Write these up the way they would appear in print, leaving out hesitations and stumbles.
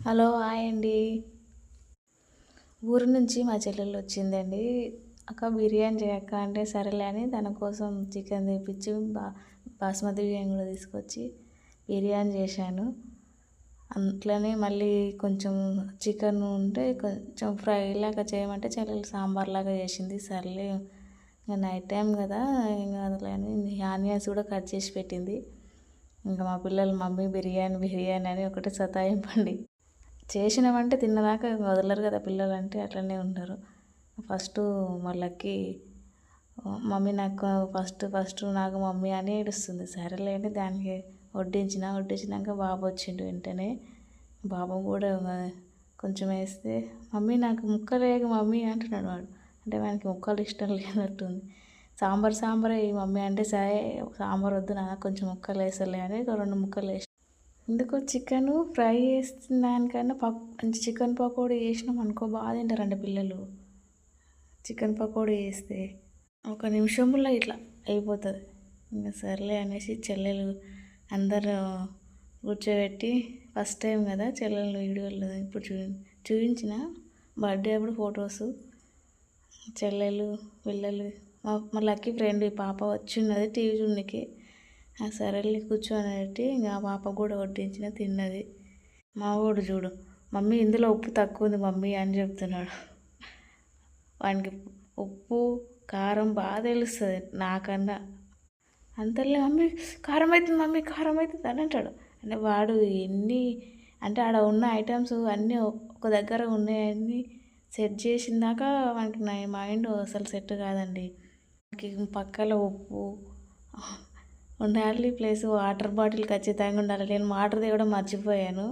Hello hi అండి. ఊరు నుంచి మా చెల్లెలు వచ్చిందండి. అక్క బిర్యానీ చేయక్క అంటే సరేలే అని తన కోసం చికెన్ తెప్పించి బాస్మతి బియ్యం కూడా తీసుకొచ్చి బిర్యానీ చేశాను. అట్లనే మళ్ళీ కొంచెం చికెన్ ఉంటే కొంచెం ఫ్రై లాగా చేయమంటే చెల్లెలు సాంబార్ లాగా చేసింది. సర్లే ఇంకా నైట్ టైం కదా ఇంకా అదిలేని ఆనియన్స్ కూడా కట్ చేసి పెట్టింది. ఇంకా మా పిల్లలు మమ్మీ బిర్యానీ బిర్యానీ అని ఒకటి సతాయింపండి. చేసినామంటే తిన్నదాకా వదలరు కదా పిల్లలు, అంటే అట్లనే ఉంటారు. ఫస్ట్ వాళ్ళకి మమ్మీ నాకు ఫస్ట్ నాకు మమ్మీ అని ఏడుస్తుంది. సరేలేండి దానికి వడ్డించినాక బాబు వచ్చిండు. వెంటనే బాబు కూడా కొంచెం వేస్తే మమ్మీ నాకు ముక్కలు వేయకు మమ్మీ అంటున్నాడు వాడు. అంటే వానికి ముక్కలు ఇష్టం లేనట్టుంది. సాంబార్ వేయి మమ్మీ అంటే సరే సాంబార్ వద్దు నాన్న కొంచెం ముక్కలు వేస్తలే అని 2 ముక్కలు వేసి ఎందుకో చికెన్ ఫ్రై చేసిన దానికన్నా చికెన్ పకోడీ చేసినాం అనుకో బాగా తింటారండి పిల్లలు. చికెన్ పకోడీ చేస్తే ఒక నిమిషంలో ఇట్లా అయిపోతుంది. ఇంకా సర్లే అనేసి చెల్లెలు అందరూ కూర్చోబెట్టి ఫస్ట్ టైం కదా చెల్లెలు వీడియోలో ఇప్పుడు చూపించిన బర్త్డే అప్పుడు ఫొటోస్ చెల్లెలు పిల్లలు మా లక్కీ ఫ్రెండ్ పాప వచ్చిన్నది టీవీ చూడడానికి. సరేలే కూర్చోనట్టి ఇంకా పాప కూడా వడ్డించిన తిన్నది. మా వాడు చూడు మమ్మీ ఇందులో ఉప్పు తక్కువ ఉంది మమ్మీ అని చెప్తున్నాడు. వానికి ఉప్పు కారం బాగా తెలుస్తుంది నాకన్నా. అంతలే మమ్మీ కారం అవుతుంది మమ్మీ కారం అవుతుంది అని అంటాడు. అంటే వాడు అంటే ఆడ ఉన్న ఐటమ్స్ అన్నీ ఒక దగ్గర ఉన్నాయన్నీ సెట్ చేసిందాక వానికి నా మైండ్ అసలు సెట్ కాదండి. పక్కలో ఉప్పు ఉండాలి ప్లస్ వాటర్ బాటిల్ ఖచ్చితంగా ఉండాలి. నేను వాటర్ తేవడం మర్చిపోయాను.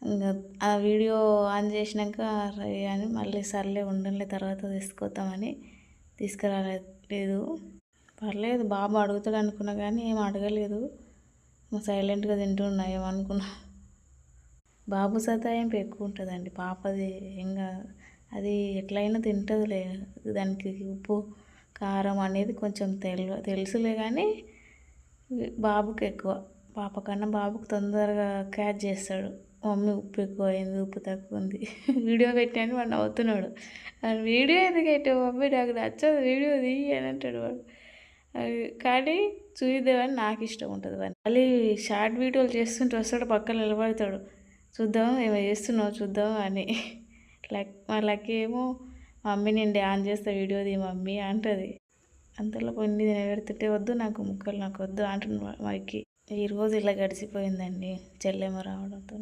ఇంకా ఆ వీడియో ఆన్ చేసినాక అని మళ్ళీ సర్లే ఉండండి తర్వాత తీసుకొద్దామని తీసుకురాలేదు. పర్లేదు బాబు అడుగుతాడు అనుకున్నా కానీ ఏం అడగలేదు. సైలెంట్గా తింటున్నా ఏమనుకున్నా. బాబు సతాయింపు ఎక్కువ ఉంటుందండి. పాపది ఇంకా అది ఎట్లయినా తింటుందిలే. దానికి ఉప్పు కారం అనేది కొంచెం తెలుసులే కానీ బాబుకి ఎక్కువ. పాప కన్నా బాబుకి తొందరగా క్యాచ్ చేస్తాడు. మమ్మీ ఉప్పు ఎక్కువ అయింది ఉప్పు తక్కువ ఉంది వీడియో పెట్టాను వాడు నవ్వుతున్నాడు. వీడియో ఎందుకు పెట్టావు మమ్మీ నాకు నచ్చదు వీడియో తీయి అని అంటాడు వాడు. కానీ చూద్దామని నాకు ఇష్టం ఉంటుంది. వాడిని మళ్ళీ షార్ట్ వీడియోలు చేస్తుంటే వస్తాడు పక్కన నిలబడతాడు. చూద్దాం ఏమో చేస్తున్నావు చూద్దాం అని. వాళ్ళకి ఏమో మమ్మీ నేను డ్యాన్స్ చేస్తా వీడియో తీ మమ్మీ అంటుంది. అంతలో కొన్ని నిలబెడుతుంటే వద్దు నాకు ముక్కలు నాకు వద్దు అంటున్నాడు. వాడికి ఈరోజు ఇలా గడిచిపోయిందండి చెల్లెమ్మ రావడంతో.